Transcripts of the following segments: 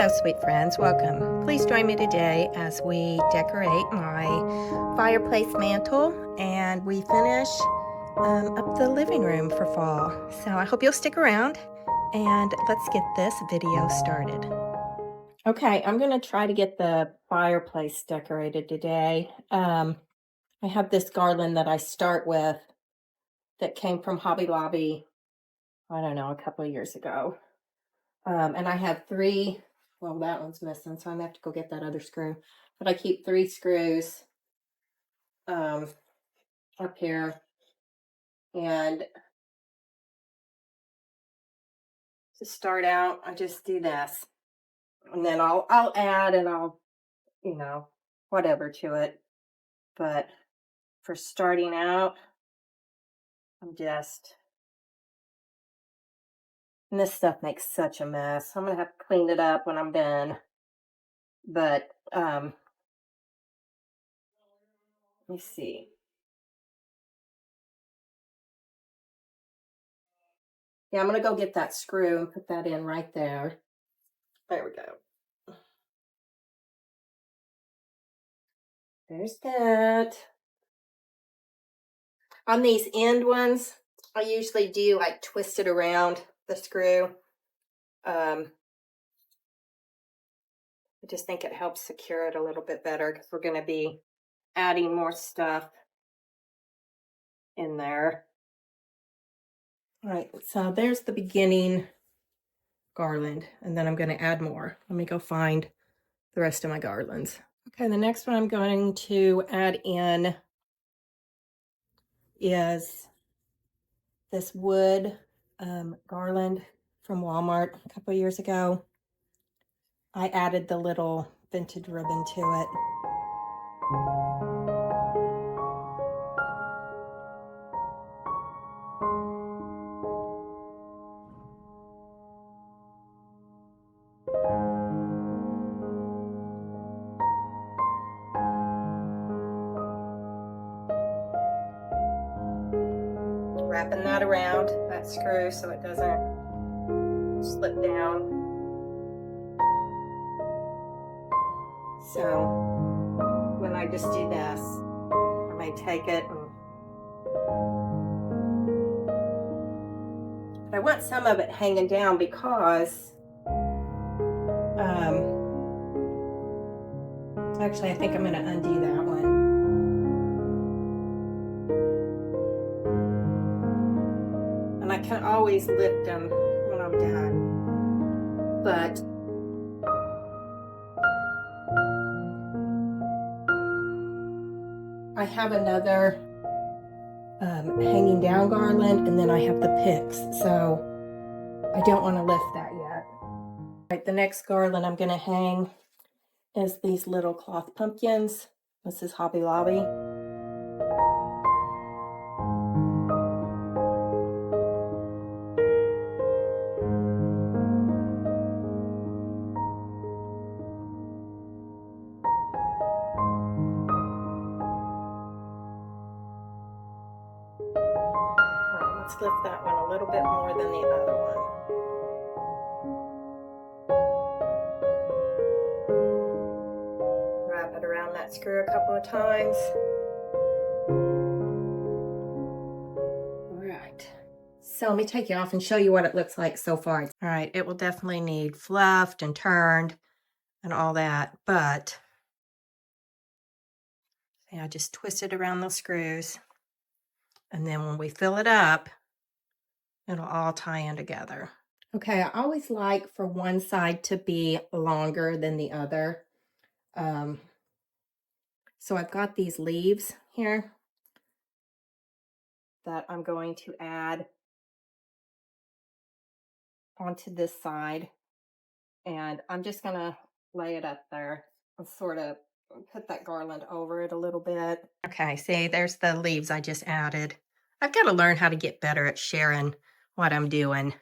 Hello, sweet friends. Welcome. Please join me today as we decorate my fireplace mantle and we finish up the living room for fall. So I hope you'll stick around and let's get this video started. Okay, I'm going to try to get the fireplace decorated today. I have this garland that I start with that came from Hobby Lobby, I don't know, a couple of years ago. And I have three, well, that one's missing, so I'm gonna have to go get that other screw. But I keep three screws up here. And to start out, I just do this. And then I'll add and I'll, whatever to it. But for starting out, I'm just, and this stuff makes such a mess. I'm gonna have to clean it up when I'm done. But let me see. Yeah, I'm gonna go get that screw and put that in right there. There we go. There's that. On these end ones, I usually do like twist it around the screw. I just think it helps secure it a little bit better because we're going to be adding more stuff in there. All right, so there's the beginning garland, and then I'm going to add more. Let me go find the rest of my garlands. Okay, the next one I'm going to add in is this wood garland from Walmart a couple of years ago. I added the little vintage ribbon to it. Wrapping that around that screw so it doesn't slip down. So when I just do this, I may take it and I want some of it hanging down because actually I think I'm going to undo that one. And I can always lift them when I'm done. But I have another hanging down garland, and then I have the picks, so I don't want to lift that yet. All right, the next garland I'm going to hang is these little cloth pumpkins. This is Hobby Lobby. Let's lift that one a little bit more than the other one. Wrap it around that screw a couple of times. All right. So let me take you off and show you what it looks like so far. All right, it will definitely need fluffed and turned and all that, but see, I just twist it around those screws. And then when we fill it up, it'll all tie in together. Okay, I always like for one side to be longer than the other. So I've got these leaves here that I'm going to add onto this side. And I'm just going to lay it up there and sort of put that garland over it a little bit. Okay, see, there's the leaves I just added. I've got to learn how to get better at sharing what I'm doing.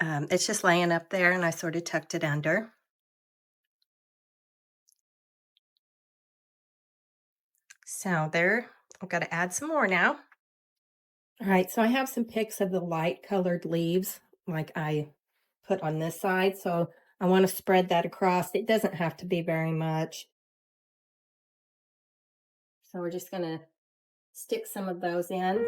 It's just laying up there and I sort of tucked it under. So there, I've got to add some more now. All right, so I have some pics of the light colored leaves like I put on this side. So I want to spread that across. It doesn't have to be very much. So we're just going to stick some of those in.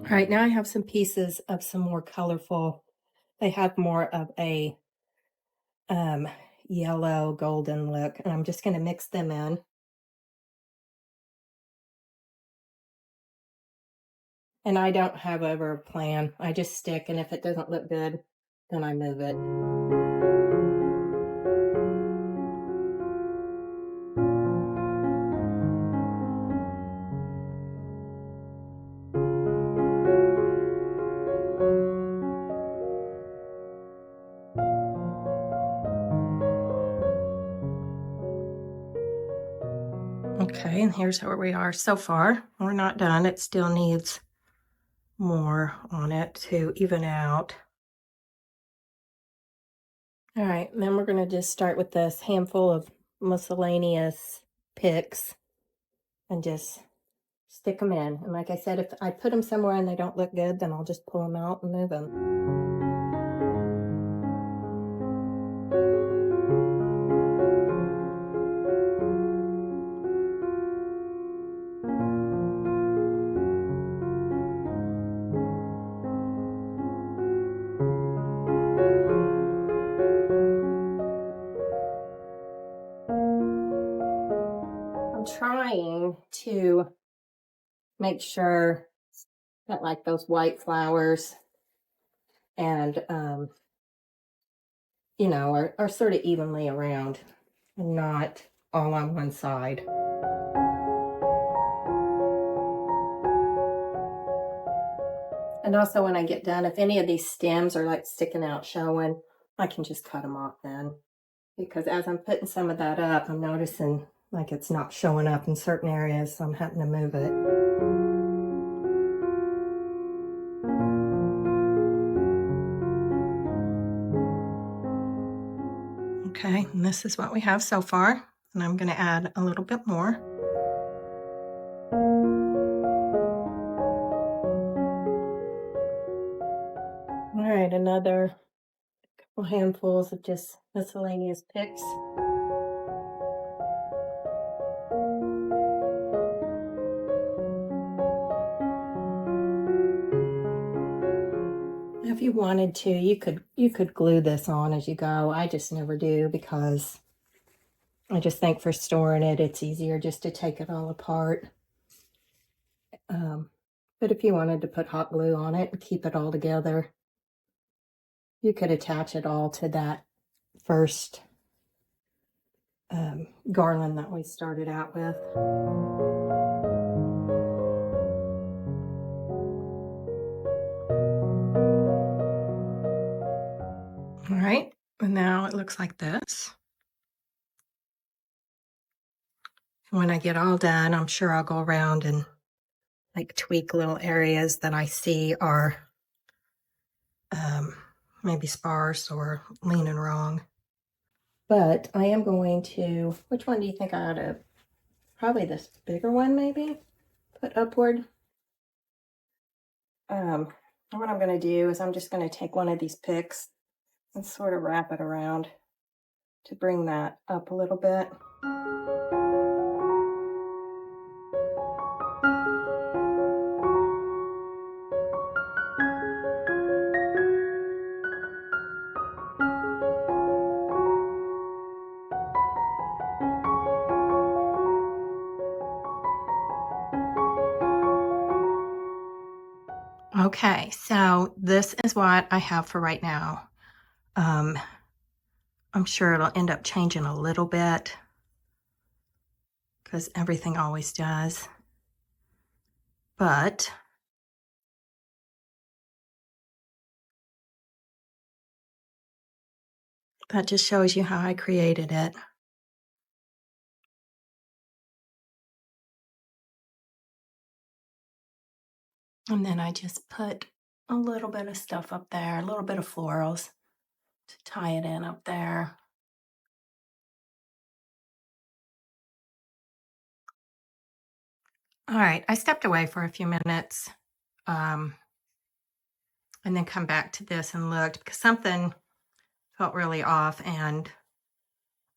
All right, now I have some pieces of some more colorful. They have more of a um, yellow golden look, and I'm just going to mix them in. And I don't have ever a plan. I just stick, and if it doesn't look good, then I move it. Okay, and here's where we are so far. We're not done. It still needs more on it to even out. All right, and then we're going to just start with this handful of miscellaneous picks and just stick them in. And like I said, if I put them somewhere and they don't look good, then I'll just pull them out and move them. I'm trying to make sure that like those white flowers and you know, are sort of evenly around and not all on one side. And also when I get done, if any of these stems are like sticking out showing, I can just cut them off then. Because as I'm putting some of that up, I'm noticing like it's not showing up in certain areas, so I'm having to move it. Okay, and this is what we have so far. And I'm going to add a little bit more. All right, another couple handfuls of just miscellaneous picks. If you wanted to, you could glue this on as you go. I just never do because I just think for storing it, it's easier just to take it all apart. But if you wanted to put hot glue on it and keep it all together, you could attach it all to that first garland that we started out with. All right, and now it looks like this. When I get all done, I'm sure I'll go around and like tweak little areas that I see are maybe sparse or leaning wrong. But I am going to, which one do you think I ought to, probably this bigger one maybe, put upward. What I'm going to do is I'm just going to take one of these picks and sort of wrap it around to bring that up a little bit. Okay, so this is what I have for right now. I'm sure it'll end up changing a little bit because everything always does. But that just shows you how I created it. And then I just put a little bit of stuff up there, a little bit of florals to tie it in up there. All right, I stepped away for a few minutes, um, and then come back to this and looked because something felt really off. And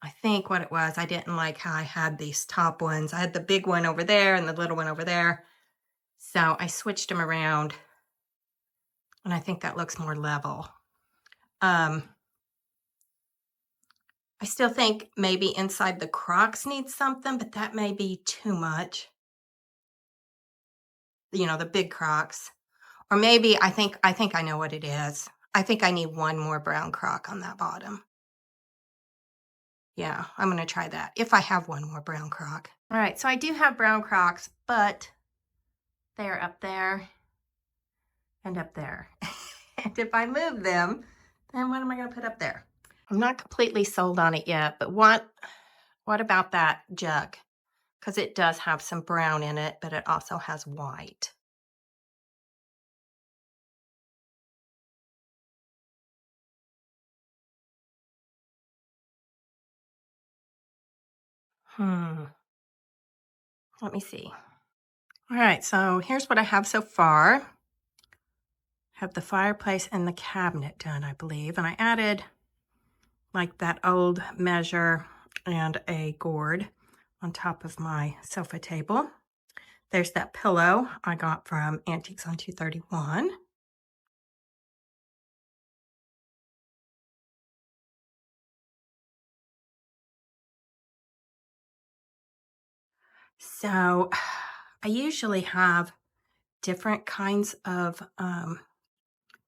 I think what it was, I didn't like how I had these top ones. I had the big one over there and the little one over there. So I switched them around, and I think that looks more level. I still think maybe inside the Crocs needs something, but that may be too much. You know, the big Crocs. Or maybe I think I know what it is. I think I need one more brown Croc on that bottom. Yeah, I'm gonna try that if I have one more brown Croc. All right, so I do have brown Crocs, but they're up there and up there. And if I move them, then what am I gonna put up there? I'm not completely sold on it yet, but what about that jug? Because it does have some brown in it, but it also has white. Let me see. All right, so here's what I have so far. Have the fireplace and the cabinet done, I believe. And I added like that old measure and a gourd on top of my sofa table. There's that pillow I got from Antiques on 231. So I usually have different kinds of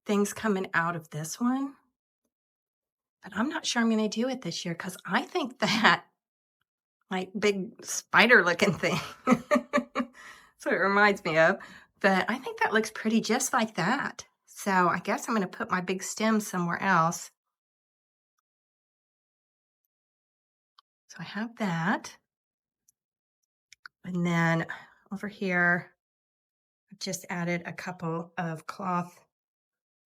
things coming out of this one, but I'm not sure I'm going to do it this year because I think that like big spider looking thing. That's what it reminds me of. But I think that looks pretty just like that. So I guess I'm going to put my big stem somewhere else. So I have that. And then over here, I've just added a couple of cloth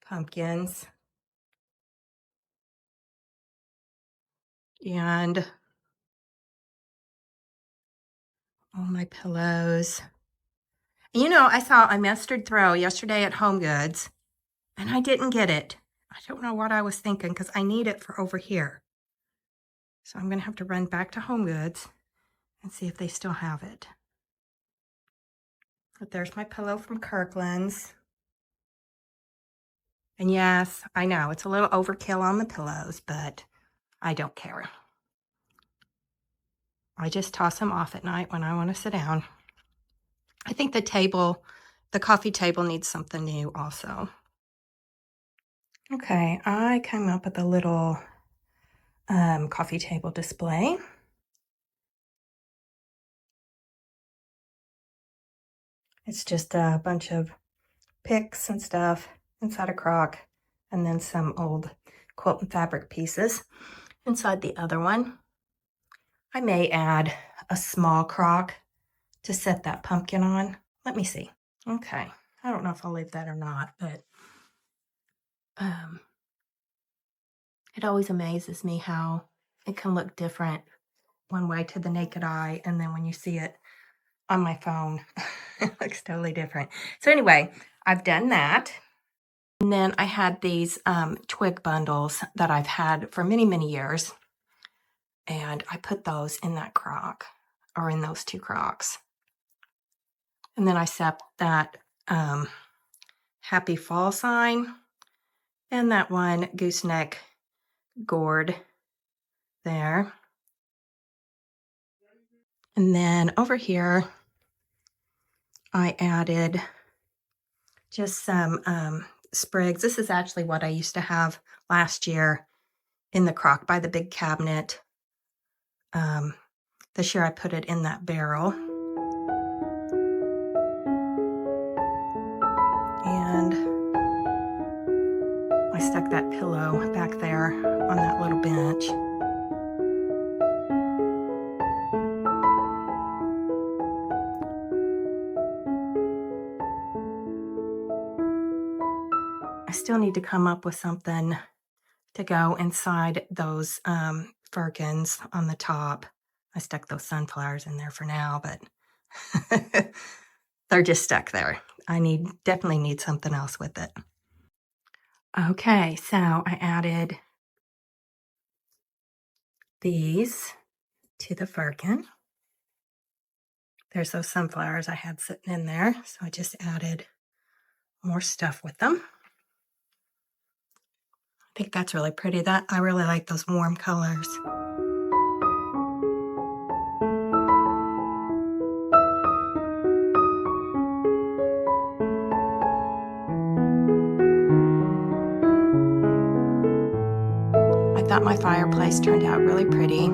pumpkins. And all my pillows. You know, I saw a mustard throw yesterday at Home Goods, and I didn't get it. I don't know what I was thinking because I need it for over here. So I'm going to have to run back to Home Goods and see if they still have it. But there's my pillow from Kirkland's. And yes, I know it's a little overkill on the pillows, but I don't care. I just toss them off at night when I want to sit down. I think the coffee table needs something new also. Okay, I came up with a little coffee table display. It's just a bunch of picks and stuff inside a crock, and then some old quilt and fabric pieces inside the other one. I may add a small crock to set that pumpkin on. Let me see. Okay, I don't know if I'll leave that or not, but it always amazes me how it can look different one way to the naked eye, and then when you see it on my phone, it looks totally different. So anyway, I've done that. And then I had these twig bundles that I've had for many, many years. And I put those in that crock, or in those two crocks. And then I set that happy fall sign and that one gooseneck gourd there. And then over here, I added just some sprigs. This is actually what I used to have last year in the crock by the big cabinet. This year I put it in that barrel. And I stuck that pillow back there on that little bench. still need to come up with something to go inside those firkins on the top. I stuck those sunflowers in there for now, but they're just stuck there. I definitely need something else with it. Okay, so I added these to the firkin. There's those sunflowers I had sitting in there, so I just added more stuff with them. I think that's really pretty. I really like those warm colors. I thought my fireplace turned out really pretty.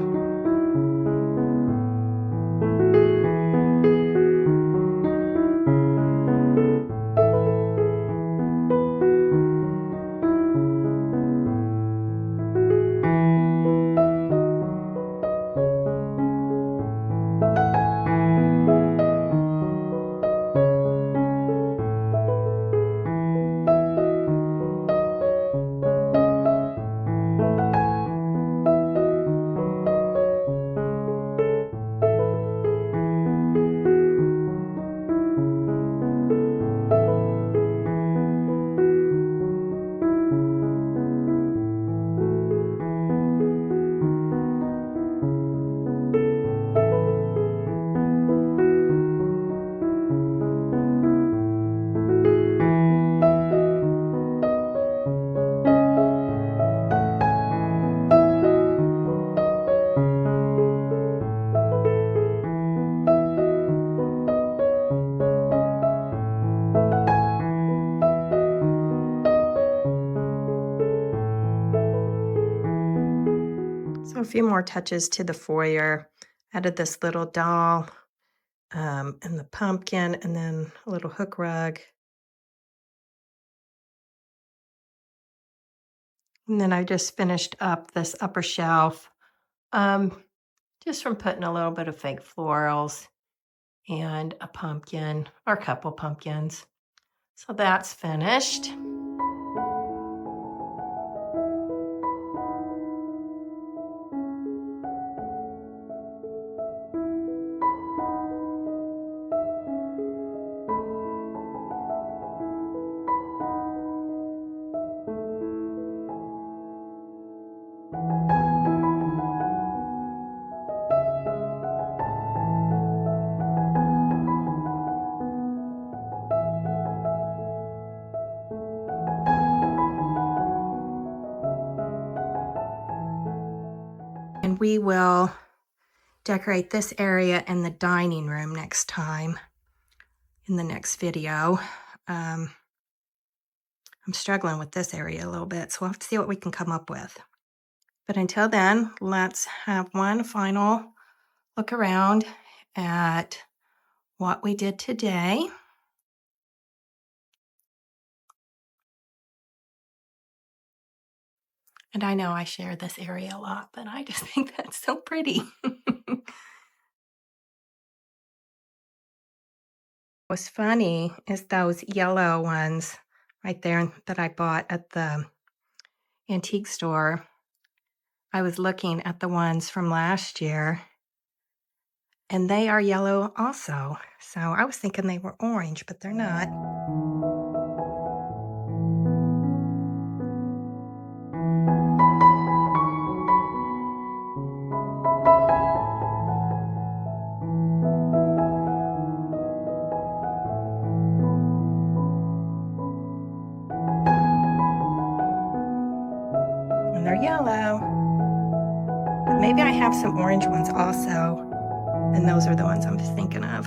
So a few more touches to the foyer. Added this little doll and the pumpkin, and then a little hook rug. And then I just finished up this upper shelf just from putting a little bit of fake florals and a pumpkin or a couple pumpkins. So that's finished. And we will decorate this area in the dining room next time in the next video. I'm struggling with this area a little bit, so we'll have to see what we can come up with. But until then, let's have one final look around at what we did today. And I know I share this area a lot, but I just think that's so pretty. What's funny is those yellow ones right there that I bought at the antique store. I was looking at the ones from last year, and they are yellow also. So I was thinking they were orange, but they're not. And they're yellow. But maybe I have some orange ones also, and those are the ones I'm thinking of.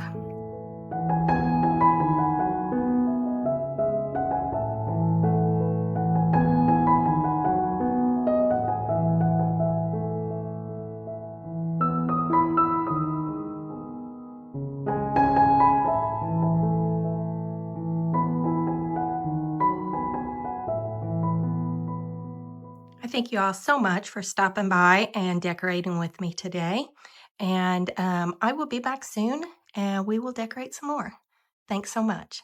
Thank you all so much for stopping by and decorating with me today. And I will be back soon and we will decorate some more. Thanks so much.